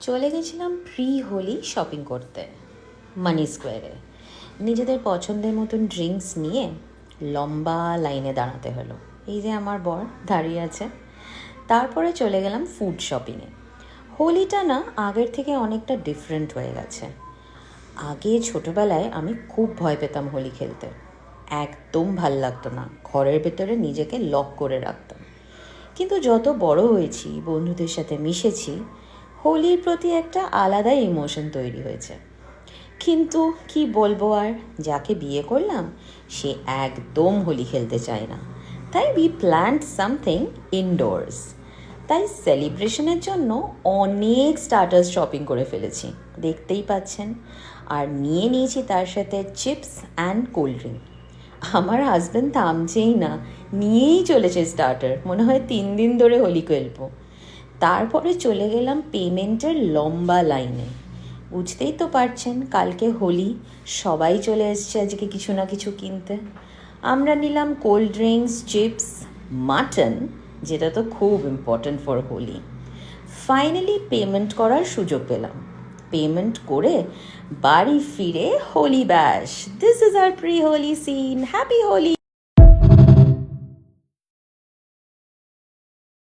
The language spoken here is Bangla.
চলে গেছিলাম প্রি হোলি শপিং করতে মানি স্কোয়ারে। নিজেদের পছন্দের মতন ড্রিঙ্কস নিয়ে লম্বা লাইনে দাঁড়াতে হলো। এই যে আমার বর দাঁড়িয়ে আছে। তারপরে চলে গেলাম ফুড শপিংয়ে। হোলিটা না আগের থেকে অনেকটা ডিফারেন্ট হয়ে গেছে। আগে ছোটোবেলায় আমি খুব ভয় পেতাম হোলি খেলতে, একদম ভাল লাগতো না, ঘরের ভেতরে নিজেকে লক করে রাখতাম। কিন্তু যত বড় হয়েছি, বন্ধুদের সাথে মিশেছি, হোলির প্রতি একটা আলাদাই ইমোশন তৈরি হয়েছে। কিন্তু কি বলবো, আর যাকে বিয়ে করলাম সে একদম হোলি খেলতে চায় না। তাই উই প্ল্যান্ড সামথিং ইনডোরস। তাই সেলিব্রেশনের জন্য অনেক স্টার্টার্স শপিং করে ফেলেছি, দেখতেই পাচ্ছেন। আর নিয়ে নিয়েছি তার সাথে চিপস অ্যান্ড কোল্ড ড্রিঙ্ক। আমার হাজব্যান্ড থামছেই না, নিয়েই চলেছে স্টার্টার। মনে হয় 3 দিন ধরে হোলি খেলবো। তারপরে চলে গেলাম পেমেন্টের লম্বা লাইনে। বুঝতেই তো পারছেন, কালকে হোলি, সবাই চলে এসছে আজকে কিছু না কিছু কিনতে। আমরা নিলাম কোল্ড ড্রিঙ্কস, চিপস, মাটন, যেটা তো খুব important for Holi. Finally payment করার সুযোগ পেলাম। পেমেন্ট করে বাড়ি ফিরে Holi bash. This is our pre Holi scene. Happy Holi.